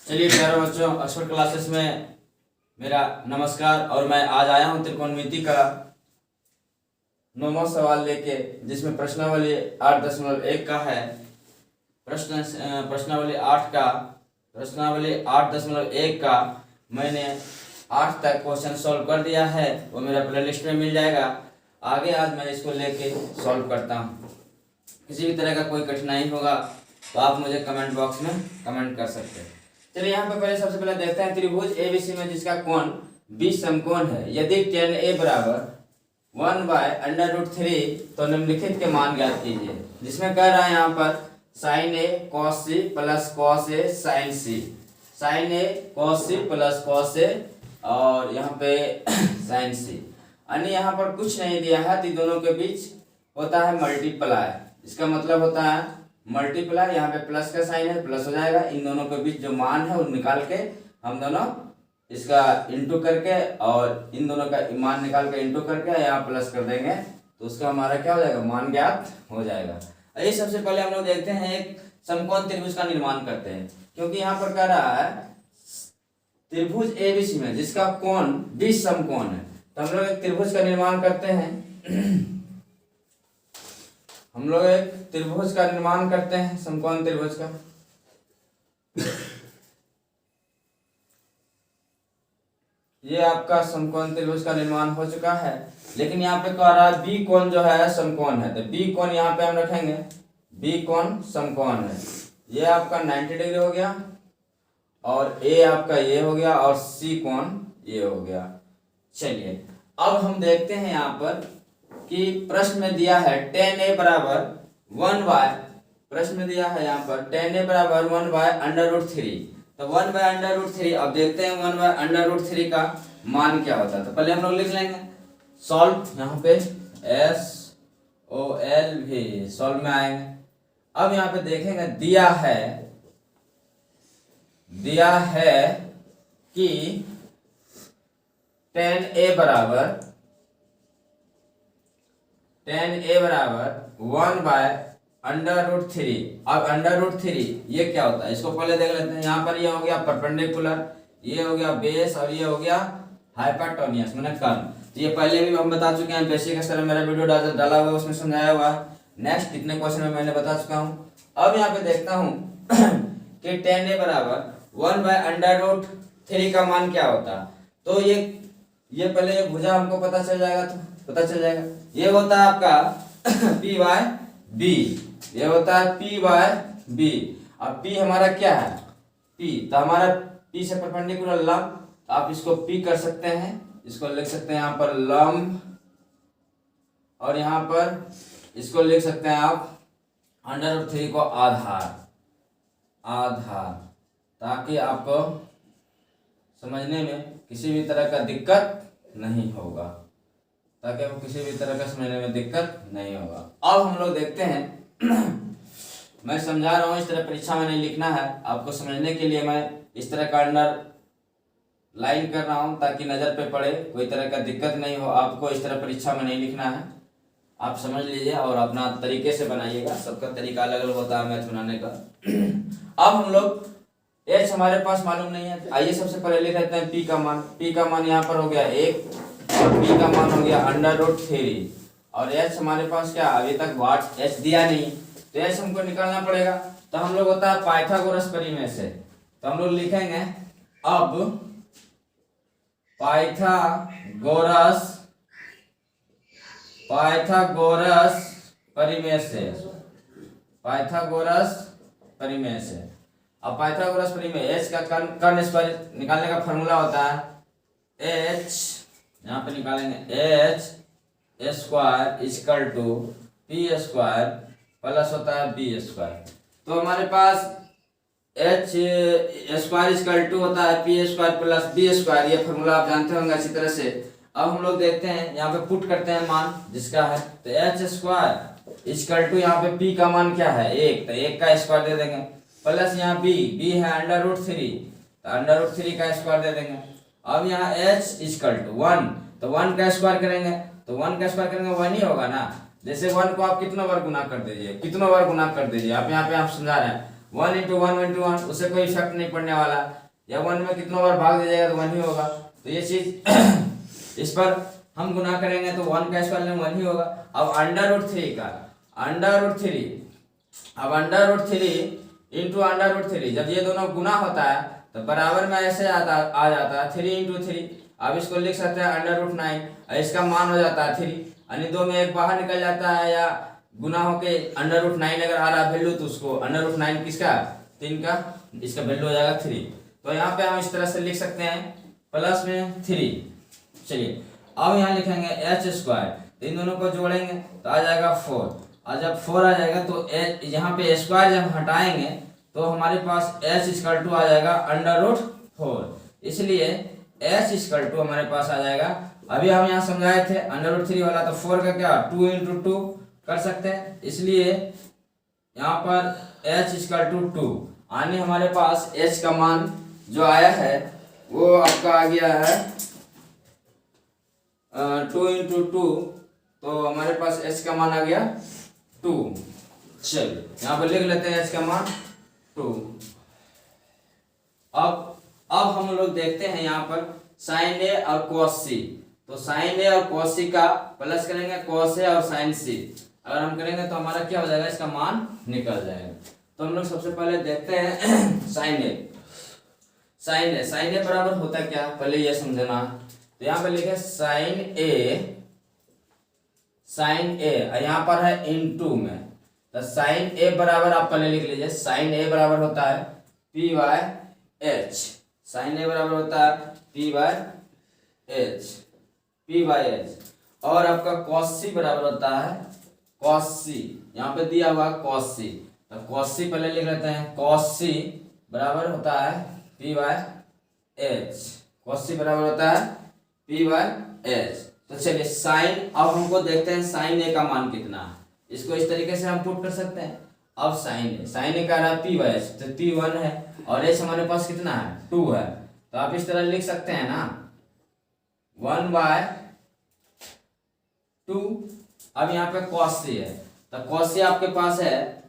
चलिए प्यारे बच्चों, अक्सफोर्ड क्लासेस में मेरा नमस्कार। और मैं आज आया हूं त्रिकोणमिति का 9वां सवाल लेके, जिसमें प्रश्नावली 8.1 का है। प्रश्नावली 8.1 का मैंने 8 तक क्वेश्चन सॉल्व कर दिया है, वो मेरा प्लेलिस्ट में मिल जाएगा। आगे आज मैं इसको लेके सॉल्व करता हूँ। किसी भी तरह का कोई कठिनाई होगा तो आप मुझे कमेंट बॉक्स में कमेंट कर सकते हैं। चलिए यहाँ पे पहले सबसे पहले देखते हैं त्रिभुज एबीसी में जिसका कोण 20 समकोण है। यदि tan A बराबर 1/√3 तो निम्नलिखित के मान ज्ञात कीजिए। जिसमें कह रहा है यहाँ पर sin A cos C plus cos A sin C, sin A cos C plus cos A और यहाँ पे sin C। अन्य यहाँ पर कुछ नहीं दिया है तो दोनों के बीच होता है मल्टीप्लाई। इसका मतलब होता है मल्टीप्लाई, यहाँ पे प्लस का साइन है, प्लस हो जाएगा। इन दोनों के बीच जो मान है वो निकाल के हम दोनों इसका इंटू करके और इन दोनों का मान निकाल के इंटू करके यहाँ प्लस कर देंगे तो उसका हमारा क्या हो जाएगा, मान ज्ञात हो जाएगा। ये सबसे पहले हम लोग देखते हैं एक समकोण त्रिभुज का निर्माण करते हैं, क्योंकि यहाँ पर कह रहा है त्रिभुज एबीसी में जिसका कोण 20 समकोण है, तो हम लोग एक त्रिभुज का निर्माण करते हैं। हम लोग एक त्रिभुज का निर्माण करते हैं, समकोण त्रिभुज का। ये आपका समकोण त्रिभुज का निर्माण हो चुका है, लेकिन यहाँ पे कह रहा है बी कोण जो है समकोण है, तो बी कोण यहाँ पे हम रखेंगे, बी कोण समकोण है। ये आपका 90 डिग्री हो गया और ए आपका ये हो गया और सी कोण ये हो गया। चलिए अब हम देखते हैं यहाँ पर कि प्रश्न में दिया है tan A बराबर 1/, प्रश्न में दिया है यहाँ पर tan A बराबर 1/√3, तो 1/√3। अब देखते हैं 1/√3 का मान क्या होता है। तो पहले हम लोग लिख लेंगे सॉल्व, यहाँ पे SOLV सॉल्व में आएंगे। अब यहाँ पे देखेंगे दिया है कि tan A बराबर 1/√3। अब √3 ये क्या होता है, इसको पहले देख लेते हैं। यहाँ पर ये हो गया परपेंडिकुलर, ये हो गया बेस और ये हो गया हाइपोटेन्यूज मैंने कर्व। तो ये पहले भी हम बता चुके हैं, बेसिक स्तर में मेरा वीडियो डाला हुआ है, उसमें समझाया हुआ है। नेक्स्ट कितने क्वेश्चन में मैंने बता चुका हूँ। अब यहाँ पे देखता हूँ कि tan A बराबर 1/√3 का मान क्या होता है। तो ये पहले ये भुजा हमको पता चल जाएगा, तो पता चल जाएगा ये होता है आपका P/B, ये होता है P/B। अब P हमारा क्या है, P, तो हमारा P से परपेंडिकुलर लंब, तो आप इसको P कर सकते हैं, इसको लिख सकते हैं यहाँ पर लंब, और यहाँ पर इसको लिख सकते हैं आप √3 को आधार, ताकि आपको समझने में किसी भी तरह का दिक्कत नहीं होगा, ताकि आपको किसी भी तरह का समझने में दिक्कत नहीं होगा। अब हम लोग देखते हैं मैं समझा रहा हूँ, इस तरह परीक्षा में नहीं लिखना है, आपको समझने के लिए मैं इस तरह का अंडर लाइन कर रहा हूँ ताकि नज़र पे पड़े, कोई तरह का दिक्कत नहीं हो। आपको इस तरह परीक्षा में नहीं लिखना है, आप समझ लीजिए और अपना तरीके से बनाइएगा। सबका तरीका अलग अलग होता है मैथ बनाने का। अब हम लोग एच हमारे पास मालूम नहीं है, आइए सबसे पहले लिख लेते हैं P का मान। P का मान यहाँ पर हो गया 1 और P का मान हो गया √3, और H हमारे पास क्या अभी तक वाट H दिया नहीं, तो H हमको निकालना पड़ेगा। तो हम लोग होता है पाइथागोरस परिमेय से, तो हम लोग लिखेंगे अब पाइथागोरस परिमेय से। अब पाइथागोरस परिमेय H का कर्ण स्क्वायर निकालने का फॉर्मूला होता है H, यहाँ पे निकालेंगे H² = P² प्लस होता है B²। तो हमारे पास H² होता है P² प्लस B², ये फॉर्मूला आप जानते होंगे अच्छी तरह से। अब हम लोग देखते हैं यहाँ पे पुट करते हैं मान जिसका है, तो H² यहाँ पे P का मान क्या है 1, तो 1 का स्क्वायर दे देंगे, प्लस यहाँ B है √3, तो √3 का स्क्वायर दे देंगे। अब यहाँ H1, तो 1 का स्क्वायर करेंगे, तो 1 का स्क्वायर करेंगे 1 ही होगा ना। जैसे 1 को आप कितना बार गुना कर दीजिए, आप यहाँ पे आप समझा रहे हैं 1 इंटू वन उससे कोई इफेक्ट नहीं पड़ने वाला, या 1 में कितनों बार भाग दिया जाएगा तो 1 ही होगा। तो ये चीज इस पर हम गुना करेंगे तो 1 का स्क्वायर लेंगे 1 ही होगा। अब √3 का √3, अब √3 इंटू √3, जब ये दोनों गुना होता है तो बराबर में ऐसे आ जाता है 3 इंटू 3। अब इसको लिख सकते हैं √9 और इसका मान हो जाता है 3, यानी 2 में एक बाहर निकल जाता है, या गुना होके √9 अगर आ रहा वैल्यू तो उसको √9 किसका 3 का, इसका वैल्यू हो जाएगा 3। तो यहाँ पे हम इस तरह से लिख सकते हैं प्लस में 3। चलिए अब यहाँ लिखेंगे h², तो इन दोनों को जोड़ेंगे तो आ जाएगा 4, और जब 4 आ जाएगा तो यहाँ पे स्क्वायर जब हटाएंगे तो हमारे पास h = आ जाएगा √4, इसलिए h = हमारे पास आ जाएगा। अभी हम यहाँ समझाए थे √3 वाला, तो 4 का क्या 2 इंटू 2 कर सकते हैं, इसलिए यहाँ पर h = 2, यानी हमारे पास h का मान जो आया है वो आपका आ गया है 2 इंटू 2, तो हमारे पास h का मान आ गया 2। चलिए यहाँ पर लिख लेते हैं h का मान 2। अब हम लोग देखते हैं यहाँ पर sin a और cos c, तो sin a और cos c का प्लस करेंगे cos a और sin c, अगर हम करेंगे तो हमारा क्या हो जाएगा, इसका मान निकल जाएगा। तो हम लोग सबसे पहले देखते हैं sin a बराबर होता क्या, पहले ये समझना। तो यहाँ पर लिखे sin a और यहाँ पर है इनटू में, तो sin a बराबर आप पहले लिख लीजिए, sin a बराबर होता है p/h, sin a बराबर होता है p/h, और आपका cos c बराबर होता है cos c, यहाँ पे दिया हुआ cos c, तो cos c पहले लिख लेते हैं, cos c बराबर होता है p/h, cos c बराबर होता है p/h। तो चलिए साइन, अब हमको देखते हैं साइन ए का मान कितना है, इसको इस तरीके से हम पुट कर सकते हैं। अब साइन ए का रहा p/h, तो p 1 है और h हमारे पास कितना है 2 है, तो आप इस तरह लिख सकते हैं ना 1/2। अब यहाँ पे cos c है, तो cos c आपके पास है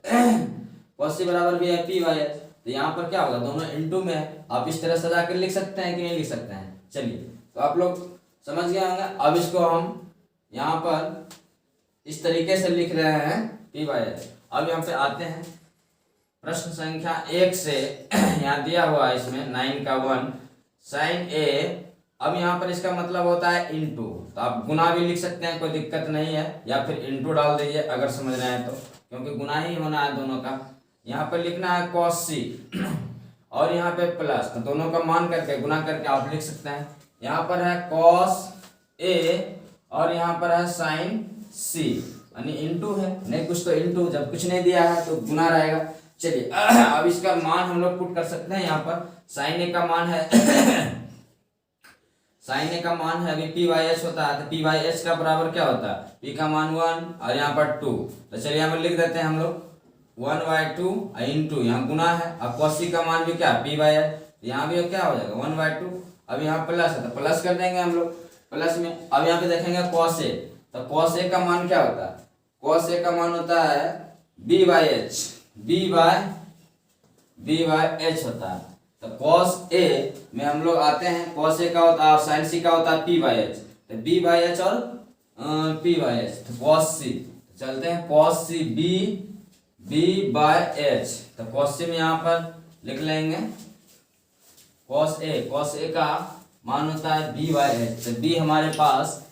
cos c बराबर भी है p/h, तो यहाँ पर क्या होगा, दोनों इनटू में है, आप इस तरह सजा कर लिख सकते हैं कि नहीं लिख सकते हैं। चलिए तो आप लोग समझ गए होंगे। अब इसको हम यहाँ पर इस तरीके से लिख रहे हैं p/h। अब यहाँ पे आते हैं प्रश्न संख्या 1 से, यहाँ दिया हुआ है इसमें 9 का 1 sin a। अब यहाँ पर इसका मतलब होता है इनटू, तो आप गुना भी लिख सकते हैं, कोई दिक्कत नहीं है, या फिर इनटू डाल दीजिए अगर समझ रहे हैं तो, क्योंकि गुना ही होना है दोनों का। यहाँ पर लिखना है cos c और यहाँ पे प्लस, तो दोनों का मान करके गुना करके आप लिख सकते हैं। यहाँ पर है cos a और यहाँ पर है sin c, यानी इनटू है, नहीं कुछ तो इनटू, जब कुछ नहीं दिया है तो गुना रहेगा। चलिए अब इसका मान हम लोग पुट कर सकते हैं। यहाँ पर sin a का मान है sin a का मान है अभी p/h होता है, तो p/h का बराबर क्या होता है, p का मान 1 और यहाँ पर 2, तो चलिए यहाँ पर लिख देते हैं हम लोग 1/2 इंटू, यहाँ गुना है, अब cos c का मान भी क्या p/h, यहाँ भी क्या हो जाएगा 1/2। अब यहाँ प्लस है तो प्लस कर देंगे हम लोग प्लस में। अब यहाँ पे देखेंगे cos a, तो cos a का मान क्या होता है, cos a का मान होता है b/h होता है। तो cos a में हम लोग आते हैं, cos a का होता है और sin c का होता है p/h, तो b/h और p/h, तो cos c, चलते हैं cos c b/h, तो cos c में यहाँ पर लिख लेंगे cos a का मान होता है b/h, तो b हमारे पास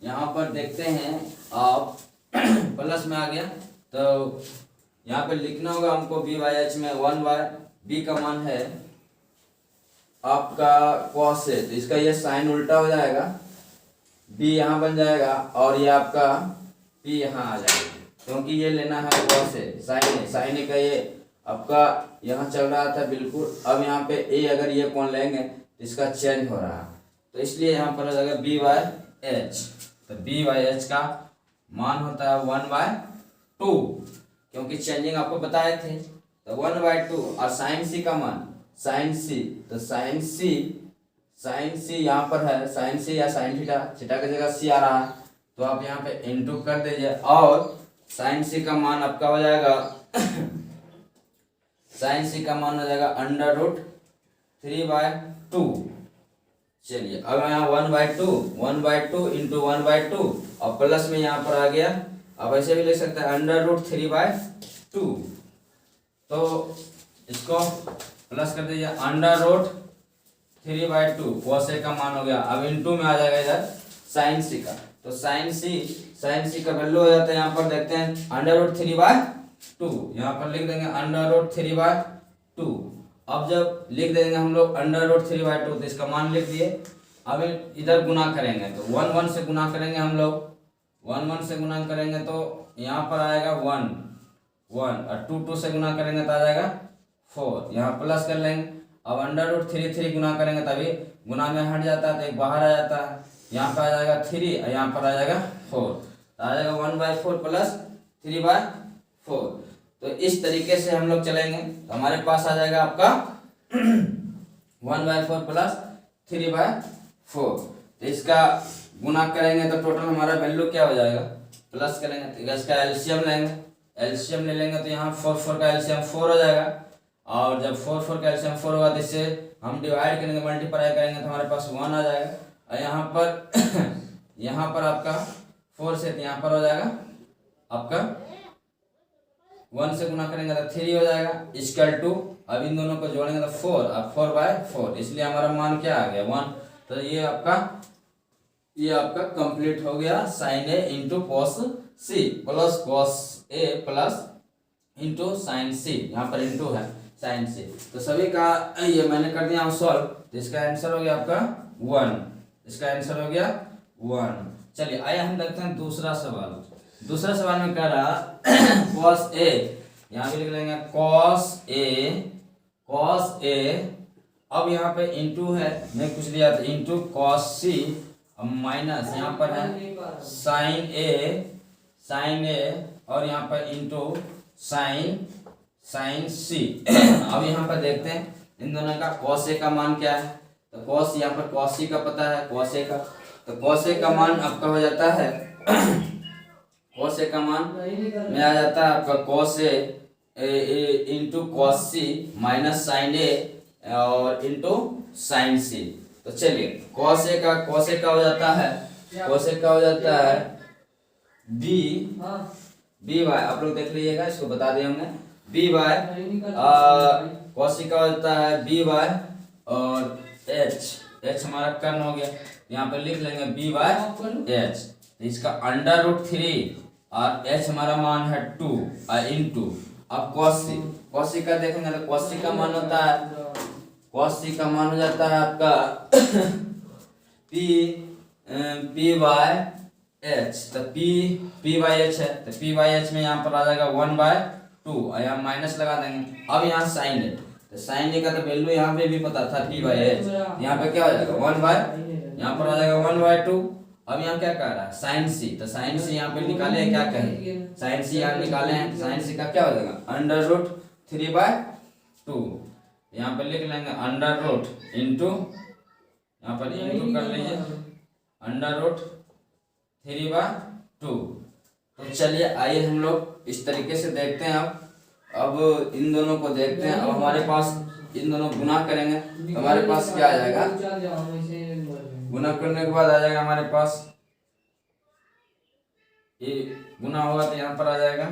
यहाँ पर देखते हैं आप प्लस में आ गया, तो यहाँ पे लिखना होगा हमको b/h में 1/b का मान है आपका cos a, तो इसका ये साइन उल्टा हो जाएगा, b यहाँ बन जाएगा और ये आपका p यहाँ आ जाएगा, क्योंकि ये लेना है cos a, साइन a का ये आपका यहाँ चल रहा था बिल्कुल। अब यहाँ पे a अगर ये कौन लेंगे तो इसका चेंज हो रहा है, तो इसलिए यहाँ पर हो जाएगा b/h, तो b/h का मान होता है 1/2, क्योंकि चेंजिंग आपको बताए थे, तो 1/2। और sin c का मान sin c, तो sin c यहाँ पर है sin c या sin थीटा, थीटा की जगह c आ रहा है, तो आप यहाँ पे इनटू कर दीजिए, और sin c का मान आपका हो जाएगा साइन सी का मान हो जाएगा √3/2। चलिए अब यहाँ 1/2 इंटू 1/2 और प्लस में यहाँ पर आ गया। अब ऐसे भी लिख सकते हैं √3/2। तो इसको प्लस कर दीजिए √3/2 cos A का मान हो गया। अब इंटू में आ जाएगा इधर साइन सी का। तो साइन सी का वैल्यू हो जाता है, यहाँ पर देखते हैं √3/2। यहाँ पर लिख देंगे √3/2। अब जब लिख देंगे हम लोग √3/2 तो इसका मान लिख दिए। अब इधर गुना करेंगे तो 1 से गुना करेंगे हम लोग। 1 से गुना करेंगे तो यहाँ पर आएगा 1 और 2 से गुना करेंगे तो आ जाएगा 4। यहाँ प्लस कर लेंगे। अब √3 गुना करेंगे तभी गुना में हट जाता है तो एक बाहर आ जाता है। यहाँ पर आ जाएगा 3 और यहाँ पर आ जाएगा 4, तो आ जाएगा 1/4 प्लस 3/4। तो इस तरीके से हम लोग चलेंगे तो हमारे पास आ जाएगा आपका 1/4 प्लस 3/4। तो इसका गुना करेंगे तो टोटल हमारा वैल्यू क्या हो जाएगा, प्लस करेंगे तो इसका एलसीएम लेंगे। एलसीएम ले लेंगे तो यहाँ 4 का एलसीएम 4 हो जाएगा। और जब 4 का एलसीएम 4 होगा तो इससे हम डिवाइड करेंगे, मल्टीप्लाई करेंगे तो हमारे पास 1 आ जाएगा। और यहाँ पर आपका 4 से तो यहाँ पर हो जाएगा आपका 1 से गुना करेंगे तो 3 हो जाएगा इक्वल टू। अब इन दोनों को जोड़ेंगे तो 4 और 4/4, इसलिए हमारा मान क्या आ गया 1। तो ये आपका कंप्लीट हो गया sine A into cos C plus cos A plus into sine C, यहाँ पर इंटू है साइन सी। तो सभी का ये मैंने कर दिया सॉल्व। तो इसका आंसर हो गया आपका 1। इसका आंसर हो गया 1। चलिए आइए हम देखते हैं दूसरा सवाल। दूसरा सवाल में कह रहा cos A, यहाँ भी लिख लेंगे cos A। अब यहाँ पे इंटू है, मैं कुछ दिया था इंटू cos C, अब माइनस यहाँ पर है साइन A और यहाँ पर इंटू साइन C। अब यहाँ पर देखते हैं इन दोनों का cos A का मान क्या है। तो cos यहाँ पर cos C का पता है, cos A का, तो cos A का मान आपका हो जाता है cos A का मान में आ जाता है आपका cos A into cos C minus sine A और इंटू साइन C। तो चलिए cos A का हो जाता है, cos A का हो जाता है b बाय, आप लोग देख लीजिएगा, इसको बता दिए हमने b बाय cos C का हो जाता है b बाय और h हमारा कर्ण हो गया, यहाँ पे लिख लेंगे b बाय h। इसका √3 और h हमारा मान है 2 और इंटू अब cos C का देखेंगे तो cos C का मान होता है, cos C का मान हो जाता है आपका p बाय h। तो p बाय h है तो p बाय h में यहाँ पर आ जाएगा 1/2 और यहाँ माइनस लगा देंगे। अब यहाँ साइन A, तो साइन A का तो वैल्यू यहाँ पे भी पता था p बाय h, यहाँ पे क्या हो जाएगा यहाँ पर आ जाएगा 1/2। अब यहाँ क्या कह रहा है साइन C, तो साइन C यहाँ पे निकाले क्या कहें, साइन C यहाँ निकाले हैं, साइन C का क्या हो जाएगा √3/2। यहाँ पे लिख लेंगे अंडर इंटू, यहाँ पर इंटू कर लीजिए √3/2। तो चलिए आइए हम लोग इस तरीके से देखते हैं। अब इन दोनों को देखते हैं। अब हमारे पास इन दोनों गुना करेंगे तो हमारे पास क्या आ जाएगा, गुना करने के बाद आ जाएगा हमारे पास ये गुना होगा तो यहाँ पर आ जाएगा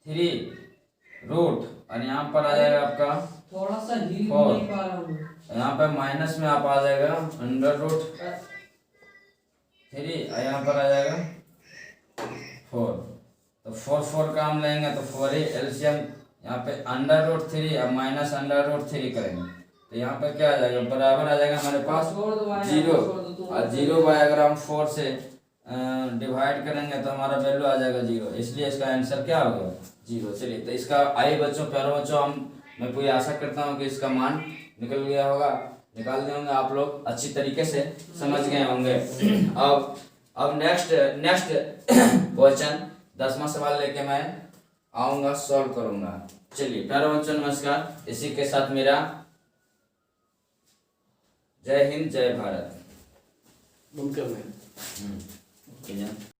3 रूट और यहाँ पर आ जाएगा आपका थोड़ा सा 4, यहाँ पर माइनस में आप आ जाएगा √3 और यहाँ पर आ जाएगा 4। तो 4 का हम लेंगे तो 4 ही एलसीएम, यहाँ पे √3 और माइनस √3 करेंगे तो यहाँ पे क्या आ जाएगा, बराबर आ जाएगा हमारे पास 0 और 0 बाय अगर हम 4 से डिवाइड करेंगे तो हमारा वैल्यू आ जाएगा 0, इसलिए इसका आंसर क्या होगा 0। चलिए तो इसका आइए बच्चों, प्यारे बच्चों, मैं पूरी आशा करता हूँ कि इसका मान निकल गया होगा, निकाल दिए होंगे आप लोग, अच्छी तरीके से समझ गए होंगे। अब नेक्स्ट क्वेश्चन 10वां सवाल लेके मैं आऊँगा, सॉल्व करूँगा। चलिए प्यारे बच्चों नमस्कार, इसी के साथ मेरा जय हिंद जय भारत।